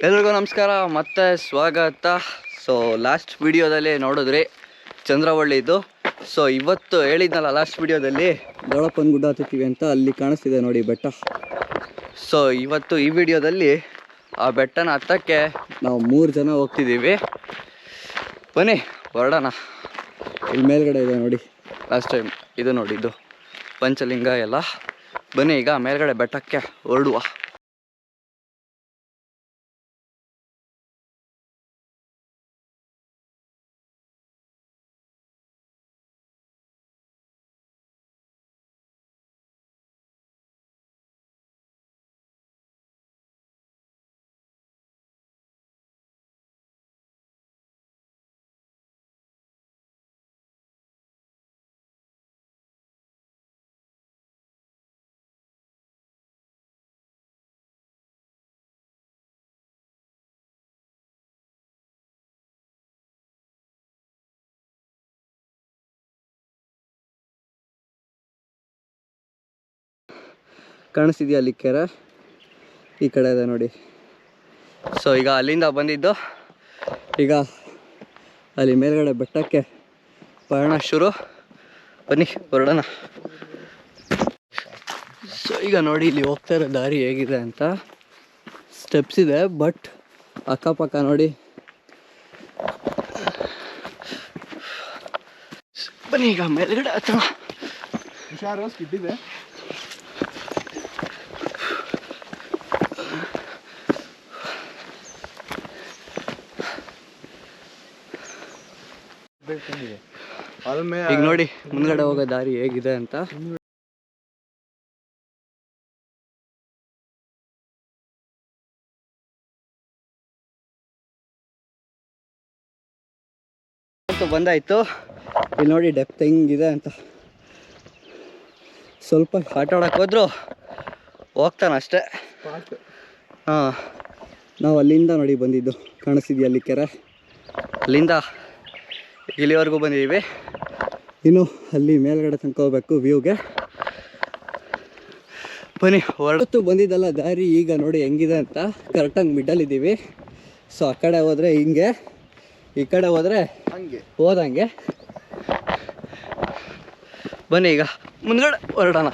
ಎಲ್ರಿಗೂ ನಮಸ್ಕಾರ, ಮತ್ತೆ ಸ್ವಾಗತ. ಸೊ ಲಾಸ್ಟ್ ವಿಡಿಯೋದಲ್ಲಿ ನೋಡಿದ್ರಿ ಚಂದ್ರವಳ್ಳಿದು. ಸೊ ಇವತ್ತು ಹೇಳಿದ್ನಲ್ಲ ಲಾಸ್ಟ್ ವಿಡಿಯೋದಲ್ಲಿ ದೊಡ್ಡಪ್ಪನ ಗುಡ್ಡ ಹತ್ತೀವಿ ಅಂತ, ಅಲ್ಲಿ ಕಾಣಿಸ್ತಿದೆ ನೋಡಿ ಬೆಟ್ಟ. ಸೊ ಇವತ್ತು ಈ ವಿಡಿಯೋದಲ್ಲಿ ಆ ಬೆಟ್ಟನ ಹತ್ತಕ್ಕೆ ನಾವು 3 ಜನ ಹೋಗ್ತಿದ್ದೀವಿ. ಬನ್ನಿ ಹೊರಡೋಣ. ಇಲ್ಲಿ ಮೇಲ್ಗಡೆ ಇದೆ ನೋಡಿ, ಲಾಸ್ಟ್ ಟೈಮ್ ಇದು ನೋಡಿ, ಇದು ಪಂಚಲಿಂಗ ಎಲ್ಲ. ಬನ್ನಿ ಈಗ ಮೇಲ್ಗಡೆ ಬೆಟ್ಟಕ್ಕೆ ಹೊರಡುವ. ಕಾಣಿಸ್ತಿದೆಯಾ ಅಲ್ಲಿ ಕೆರೆ? ಈ ಕಡೆ ಇದೆ ನೋಡಿ. ಸೊ ಈಗ ಅಲ್ಲಿಂದ ಬಂದಿದ್ದು, ಈಗ ಅಲ್ಲಿ ಮೇಲ್ಗಡೆ ಬೆಟ್ಟಕ್ಕೆ ಪಯಣ ಶುರು. ಬನ್ನಿ ಹೊರಡೋಣ. ಸೊ ಈಗ ನೋಡಿ ಇಲ್ಲಿ ಹೋಗ್ತಾ ಇರೋ ದಾರಿ ಹೇಗಿದೆ ಅಂತ. ಸ್ಟೆಪ್ಸ್ ಇದೆ, ಬಟ್ ಅಕ್ಕಪಕ್ಕ ನೋಡಿ. ಬನ್ನಿ ಈಗ ಮೇಲ್ಗಡೆ ಹತ್ತೋಣ. ಹುಷಾರು, ಸ್ಕಿಡ್ಡಿದೆ. ಈಗ ನೋಡಿ ಮುಂದ್ಗಡೆ ಹೋಗೋ ದಾರಿ ಹೇಗಿದೆ ಅಂತ. ಬಂದಾಯ್ತು. ಇಲ್ಲಿ ನೋಡಿ ಡೆಪ್ತ್ ಹೆಂಗಿದೆ ಅಂತ. ಸ್ವಲ್ಪ ಆಟ ಆಡಕ್ಕೆ ಹೋದ್ರು ಹೋಗ್ತಾನಷ್ಟೇ. ಹಾಂ, ನಾವು ಅಲ್ಲಿಂದ ನೋಡಿ ಬಂದಿದ್ದು. ಕಾಣಿಸ್ತಿದ್ಯಾ ಅಲ್ಲಿ ಕೆರೆ? ಅಲ್ಲಿಂದ ಇಲ್ಲಿವರೆಗೂ ಬಂದಿದ್ದೀವಿ. ಇನ್ನು ಅಲ್ಲಿ ಮೇಲ್ಗಡೆ ತನಕ ಹೋಗ್ಬೇಕು ವ್ಯೂಗೆ. ಬನ್ನಿ ಹೊರತು ಬಂದಿದ್ದಲ್ಲ ದಾರಿ. ಈಗ ನೋಡಿ ಹೆಂಗಿದೆ ಅಂತ. ಕರೆಕ್ಟಾಗಿ ಮಿಡ್ಡಲ್ಲಿದ್ದೀವಿ. ಸೊ ಆ ಕಡೆ ಹೋದರೆ ಹಿಂಗೆ, ಈ ಕಡೆ ಹೋದರೆ ಹಂಗೆ ಹೋದಂಗೆ. ಬನ್ನಿ ಈಗ ಮುಂದ್ಗಡೆ ಹೊರಡೋಣ.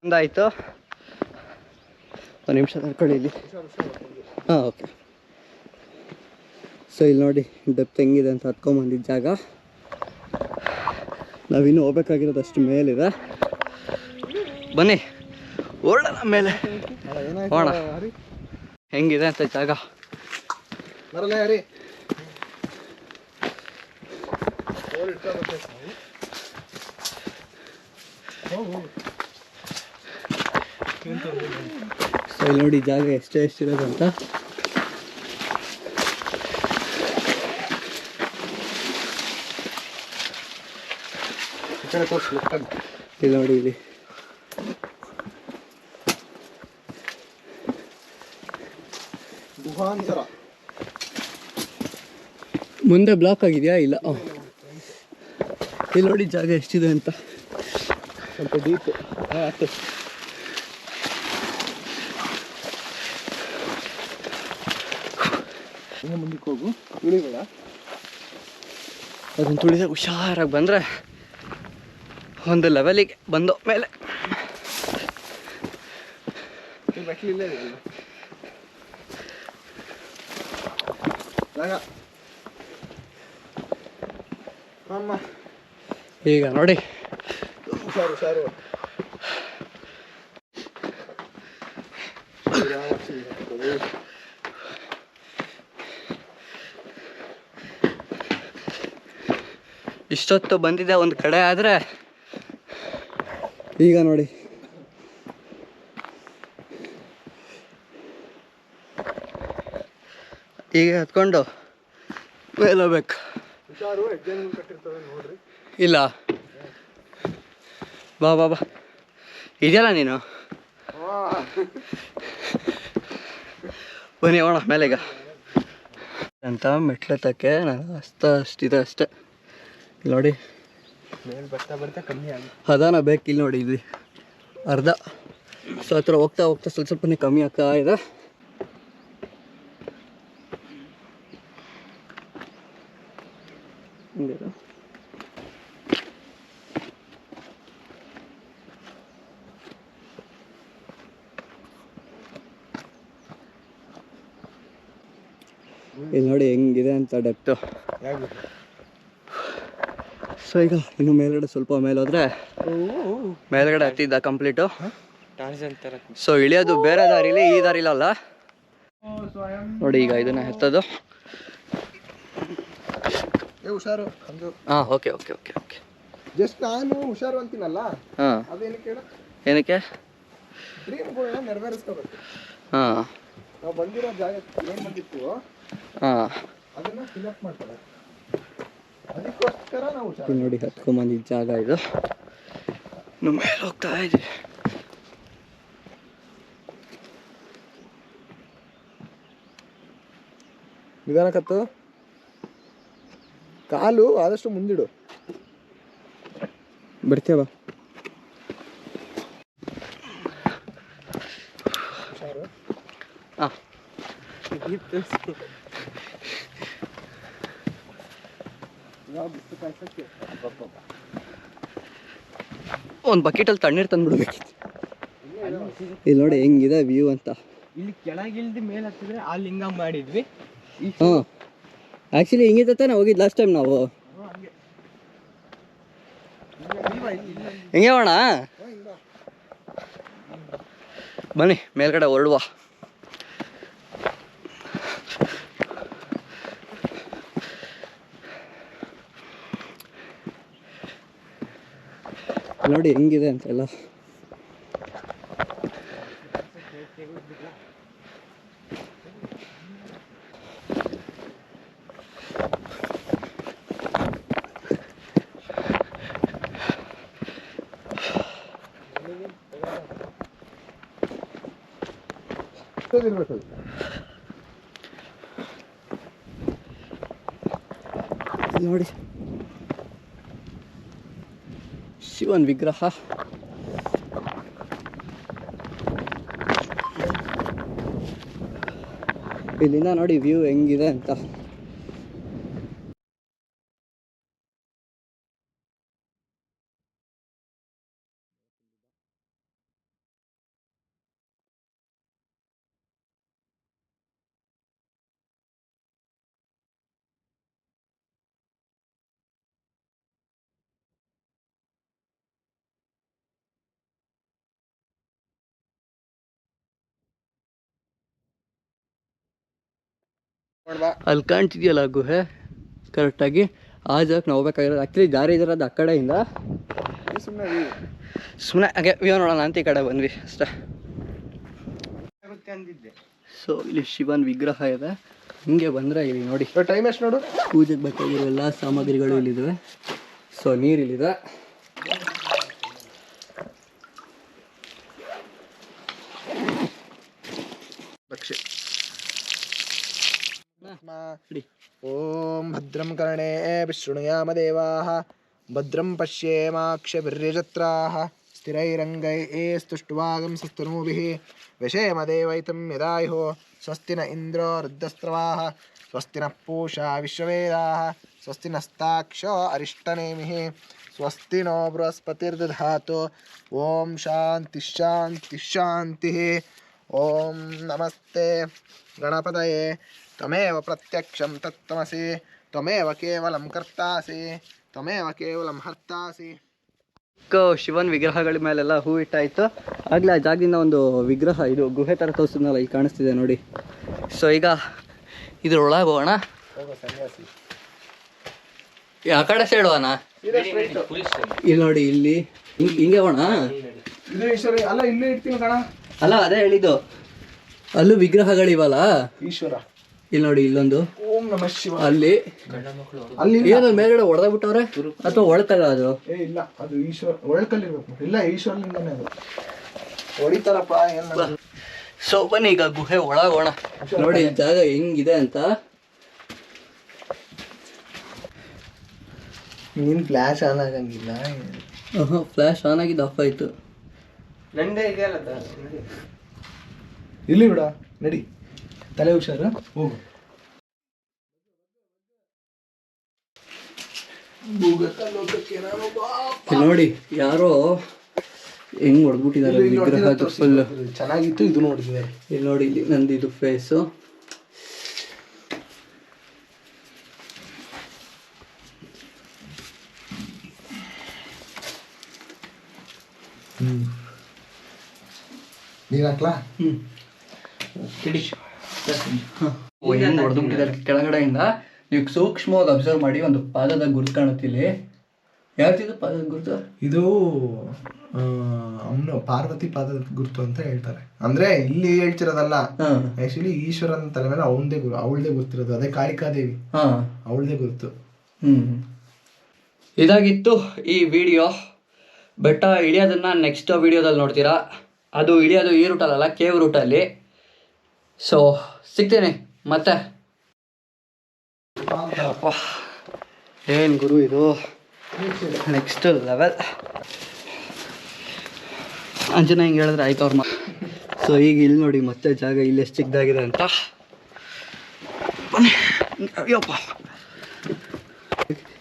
ಒಂದಾಯಿತು, ಒಂದು ನಿಮಿಷ ತಡ್ಕೊಳ್ಳಿ ಇಲ್ಲಿ. ಹಾಂ, ಓಕೆ. ಸೊ ಇಲ್ಲಿ ನೋಡಿ ಡೆಪ್ತ್ ಹೆಂಗಿದೆ ಅಂತ ಹತ್ಕೊಂಬಂದಿದ್ದ ಜಾಗ. ನಾವಿನ್ನೂ ಹೋಗ್ಬೇಕಾಗಿರೋದು ಅಷ್ಟು ಮೇಲಿದೆ. ಬನ್ನಿ ಹೊರಡೋಣ ಮೇಲೆ. ಹೋಣ ಹೆಂಗಿದೆ ಅಂತ ಜಾಗ. ಸೊ ಇಲ್ಲಿ ನೋಡಿ ಜಾಗ ಎಷ್ಟಿರೋದಂತ. ಇಲ್ಲಿ ನೋಡಿ, ಇಲ್ಲಿ ಮುಂದೆ ಬ್ಲಾಕ್ ಆಗಿದೆಯಾ? ಇಲ್ಲ. ಇಲ್ಲಿ ನೋಡಿ ಜಾಗ ಎಷ್ಟಿದೆ ಅಂತ. ಸ್ವಲ್ಪ ಡೀಪ್. ಅಷ್ಟೇ. ಮುಂದಕ್ಕೆ ಹೋಗು, ತುಳಿಬೇಡ. ಅದನ್ನು ತುಳಿದಾಗ ಹುಷಾರಾಗಿ ಬಂದರೆ ಒಂದು ಲೆವೆಲಿಗೆ ಬಂದು ಮೇಲೆ. ಈಗ ನೋಡಿ ಇಷ್ಟೊತ್ತು ಬಂದಿದ್ದೆ ಒಂದು ಕಡೆ, ಆದರೆ ಈಗ ನೋಡಿ ಈಗ ಹತ್ಕೊಂಡು ಮೇಲೆ ಹೋಗ್ಬೇಕು. ಇಲ್ಲ ಬಾ ಬಾ ಬಾ, ಇದೆಯಲ್ಲ ನೀನು. ಬನ್ನಿ ಹೋಣ ಮೇಲೆಗ ಅಂತ ಮೆಟ್ಲೆತ್ತಕ್ಕೆ ನಾನು ಅಷ್ಟಿದೆ ಅಷ್ಟೇ. ಇಲ್ಲಿ ನೋಡಿ ಮೇಲೆ ಬರ್ತಾ ಬರ್ತಾ ಕಮ್ಮಿ ಆಗಿ ಹದಾನ ಬೇಕು. ಇಲ್ಲಿ ನೋಡಿ ಇಲ್ಲಿ ಅರ್ಧ. ಸೊ ಹತ್ರ ಹೋಗ್ತಾ ಹೋಗ್ತಾ ಸ್ವಲ್ಪ ಸ್ವಲ್ಪನೇ ಕಮ್ಮಿ ಆಗ್ತಾ ಇದೆ. ಇಲ್ಲಿ ನೋಡಿ ಹೆಂಗಿದೆ ಅಂತ ಡೆಪ್ತು. ಸೊ ಈಗ ಇನ್ನು ಮೇಲ್ಗಡೆ ಸ್ವಲ್ಪ ಮೇಲೆ ಹೋದ್ರೆ ಮೇಲ್ಗಡೆ ಹತ್ತಿದ್ದ ಕಂಪ್ಲೀಟು. ಸೊ ಇಳಿಯೋದು ಬೇರೆ ದಾರಿಲಿ, ಈ ದಾರಿಲಲ್ಲ ನೋಡಿ. ಈಗ ಇದನ್ನ ಎತ್ತೋದು. ಹುಷಾರು ಒಂದು. ಹಾಂ okay okay okay okay. Just ನಾನು ಹುಷಾರು ಅಂತೀನಲ್ಲ, ಹಾಂ ಅದೇನಕ್ಕೆ ಹೇಳ, ಏನಕ್ಕೆ? ಡ್ರೀಮ್ಗಳನ್ನ ನೆರವೇರಿಸ್ಕೋಬೇಕು. ಹಾಂ ನಾವು ಬಂದಿರೋ ಜಾಗಕ್ಕೆ ಏನು ಬಂದಿರ್ತೀವೋ ಹಾಂ ಅದನ್ನ ಫಿಲಪ್ ಮಾಡ್ತಾರೆ. ಅದಕ್ಕೋಸ್ಕರ ನಾವು ಹುಷಾರು. ನೋಡಿ ಹತ್ಕೊಂಬಂದಿದ್ದ ಜಾಗ ಇದು. ಇನ್ನು ಮೇಲೆ ಹೋಗ್ತಾ ಇದ್ದೀವಿ. ನಿಧಾನಕ್ಕತ್ತು, ಕಾಲು ಆದಷ್ಟು ಮುಂದಿಡು. ಬರ್ತೀವ ಹಾಂ. ಒಂದು ಬಕೆಟಲ್ಲಿ ತಣ್ಣೀರು ತಂದ್ಬಿಡ್ಬೇಕಿತ್ತು. ಇಲ್ಲಿ ನೋಡಿ ಹೆಂಗಿದೆ ವ್ಯೂ ಅಂತ. ಇಲ್ಲಿ ಕೆಳಗಿಲ್ದು ಮೇಲೆ ಹತ್ತಿದ್ರೆ ಆ ಲಿಂಗ ಮಾಡಿದ್ವಿ. ಹಾಂ ಆ್ಯಕ್ಚುಲಿ ಹಿಂಗಿದೆ ತಾನೆ ಹೋಗಿದ್ದು ಲಾಸ್ಟ್ ಟೈಮ್ ನಾವು. ಹೆಂಗೆ ಹೋಣ ಬನ್ನಿ ಮೇಲ್ಗಡೆ ಹೊರಡುವ. ನೋಡಿ ಹೆಂಗಿದೆ ಅಂತೆಲ್ಲ. ನೋಡಿ ಶಿವನ್ ವಿಗ್ರಹ. ಇಲ್ಲಿಂದ ನೋಡಿ ವ್ಯೂ ಹೆಂಗಿದೆ ಅಂತ. ಅಲ್ಲಿ ಕಾಣ್ತಿದ್ಯಲ್ಲ ಗುಹೆ ಕರೆಕ್ಟಾಗಿ ಆ ಜಾಗಕ್ಕೆ ನಾವು ಹೋಗ್ಬೇಕಾಗಿರೋದು. ಆ್ಯಕ್ಚುಲಿ ದಾರಿ ಇರೋದು ಆ ಕಡೆಯಿಂದ. ಸುಮ್ಮನೆ ಹಾಗೆ ವ್ಯೂ ನೋಡೋಣ ಅಂತ ಈ ಕಡೆ ಬಂದ್ವಿ ಅಷ್ಟೇ. ಸೊ ಇಲ್ಲಿ ಶಿವನ್ ವಿಗ್ರಹ ಇದೆ. ಹಿಂಗೆ ಬಂದರೆ ಇಲ್ಲಿ ನೋಡಿ ಟೈಮ್ ಎಷ್ಟು ನೋಡು. ಪೂಜೆಗೆ ಬೇಕಾಗಿರೋ ಎಲ್ಲ ಸಾಮಗ್ರಿಗಳು ಇಲ್ಲಿದ್ದಾವೆ. ಸೊ ನೀರು ಇಲ್ಲಿದೆ. ಓಂ ಭದ್ರಂ ಕರ್ಣೇ ವಿಶೃಣುಯಾಮ ದೇವಾಃ ಭದ್ರಂ ಪಶ್ಯೇಮಾಕ್ಷಭಿರ್ಯಜತ್ರಾಃ ಸ್ಥಿರೈರಂಗೈಸ್ತುಷ್ಟ್ವಾಗಂಸಸ್ತನೂಭಿಃ ವಿಷೇಮ ದೇವೈತಂ ಯದಾಯುಃ ಸ್ವಸ್ತಿ ನ ಇಂದ್ರೋ ವೃದ್ಧಸ್ರವಾಃ ಸ್ವಸ್ತಿ ನಃ ಪೂಷಾ ವಿಶ್ವವೇದಾಃ ಸ್ವಸ್ತಿ ನಸ್ತಾಕ್ಷೋ ಅರಿಷ್ಟನೇಮಿಃ ಸ್ವಸ್ತಿ ನೋ ಬೃಹಸ್ಪತಿರ್ದಧಾತು. ಓಂ ಶಾಂತಿ ಶಾಂತಿ ಶಾಂತಿಃ. ಓಂ ನಮಸ್ತೆ ಗಣಪತಯೇ ತ್ವಮೇವ ಪ್ರತ್ಯಕ್ಷಂ ತತ್ತಮಸಿ ತ್ವಮೇವ ಕೇವಲಂ ಕರ್ತಾಸಿ ತ್ವಮೇವ ಕೇವಲಂ ಹರ್ತಾಸಿ. ಶಿವನ್ ವಿಗ್ರಹಗಳ ಮೇಲೆಲ್ಲ ಹೂ ಇಟ್ಟಾಯಿತು. ಆಗಲೇ ಆ ಜಾಗದಿಂದ ಒಂದು ವಿಗ್ರಹ ಇದು ಗುಹೆ ಥರ ತೋರಿಸಿದ್ನಲ್ಲ ಈಗ ಕಾಣಿಸ್ತಿದೆ ನೋಡಿ. ಸೊ ಈಗ ಇದ್ರೊಳಗೆ ಹೋಗೋಣ. ಆ ಕಡೆ ಸೈಡ್ ಹೋಗೋಣ. ಇಲ್ಲಿ ನೋಡಿ ಇಲ್ಲಿ ಹಿಂಗೆ ಹೋಗೋಣ. ಅಲ್ಲ ಇಲ್ಲೇ ಇಡ್ತೀನಿ ಕಣ. ಅಲ್ಲ ಅದೇ ಹೇಳಿದ್ದು, ಅಲ್ಲೂ ವಿಗ್ರಹಗಳಿವಲ್ಲ ಈಶ್ವರ. ಇಲ್ಲಿ ನೋಡಿ ಇಲ್ಲೊಂದು. ಓಂ ನಮಃ ಶಿವ. ಅಲ್ಲಿ ಏನೋ ಮೇಲ್ಗಡೆ ಹೊಡೆದ ಬಿಟ್ಟವ್ರೆ ಅಥವಾ ಒಳಕಲ್ಲ ಅದು? ಇಲ್ಲ ಅದು ಈಶ್ವರ ಒಳಕಲ್ಲಿರ್ಬೇಕು. ಇಲ್ಲ ಈಶ್ವರಲಿಂಗನೇ ಅದು. ಹೊಡಿತಾರಪ್ಪ. ಸೊ ಬನ್ನಿ ಈಗ ಗುಹೆ ಒಳಗೋಣ. ನೋಡಿ ಈ ಜಾಗ ಹೆಂಗಿದೆ ಅಂತ. ನೀನ್ ಫ್ಲಾಶ್ ಆನ್ ಆಗಂಗಿಲ್ಲ. ಫ್ಲಾಶ್ ಆನ್ ಆಗಿದ್ದು ಆಫ್ ಆಯ್ತು. ನಂದೇ ಇದೆಯಲ್ಲ ಇಲ್ಲಿ ಬಿಡ, ನಡಿ, ತಲೆ ಹುಷಾರು, ಹೋಗು. ಇಲ್ಲಿ ನೋಡಿ ಯಾರೋ ಹೆಂಗ್ ಹೊಡೆದ್ಬಿಟ್ಟಿದ್ದಾರೆ ವಿಗ್ರಹ ಫುಲ್ ಚೆನ್ನಾಗಿತ್ತು. ಇದು ನೋಡಿದ್ವಿ ಇಲ್ಲಿ ನೋಡಿ, ಇಲ್ಲಿ ನಂದು ಇದು ಫೇಸು. ನೀರ್ ಹಾಕ್ಲಾ? ಹೆಂಗ್ ಹೊಡೆದ್ಬಿಟ್ಟಿದ್ದಾರೆ ಕೆಳಗಡೆಯಿಂದ. ನೀವು ಸೂಕ್ಷ್ಮವಾಗಿ ಅಬ್ಸರ್ವ್ ಮಾಡಿ, ಒಂದು ಪಾದದ ಗುರುತು ಕಾಣುತ್ತಿಲ್ಲಿ. ಯಾವ್ದಿದು ಪಾದದ ಗುರುತು? ಇದು ಅವನು ಪಾರ್ವತಿ ಪಾದದ ಗುರುತು ಅಂತ ಹೇಳ್ತಾರೆ. ಅಂದ್ರೆ ಇಲ್ಲಿ ಹೇಳ್ತಿರೋದಲ್ಲ, ಆಕ್ಚುಲಿ ಈಶ್ವರನ ತಲೆ ಮೇಲೆ ಅವಳದೇ ಗುರುತಿರೋದು. ಅದೇ ಕಾಳಿಕಾದೇವಿ, ಅವಳದೇ ಗುರುತು. ಇದಾಗಿತ್ತು ಈ ವಿಡಿಯೋ. ಬೆಟ್ಟ ಇಳಿಯೋದನ್ನ ನೆಕ್ಸ್ಟ್ ವಿಡಿಯೋದಲ್ಲಿ ನೋಡ್ತೀರಾ. ಅದು ಇಳಿಯೋದು ಈ ರೂಟಲ್ಲ, ಕೇವ್ ರೂಟಲ್ಲಿ. ಸೊ ಸಿಗ್ತೇನೆ ಮತ್ತೆ. ಏನು ಗುರು ಇದು, ನೆಕ್ಸ್ಟ್ ಲೆವೆಲ್. ಅಂಜನ ಹಿಂಗೆ ಹೇಳಿದ್ರೆ ಆಯ್ತು ಅವ್ರ ಸೊ ಈಗ ಇಲ್ಲಿ ನೋಡಿ ಮತ್ತೆ ಜಾಗ ಇಲ್ಲಿ ಎಷ್ಟು ಚಿಕ್ಕದಾಗಿದೆ ಅಂತ. ಅಯ್ಯಪ್ಪ,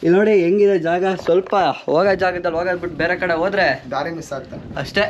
ಇಲ್ಲಿ ನೋಡಿ ಹೆಂಗಿದೆ ಜಾಗ. ಸ್ವಲ್ಪ ಹೋಗೋ ಜಾಗದಲ್ಲಿ ಹೋಗೋದು ಬಿಟ್ಟು ಬೇರೆ ಕಡೆ ಹೋದ್ರೆ ದಾರಿ ಮಿಸ್ ಆಗ್ತಾ ಅಷ್ಟೇ.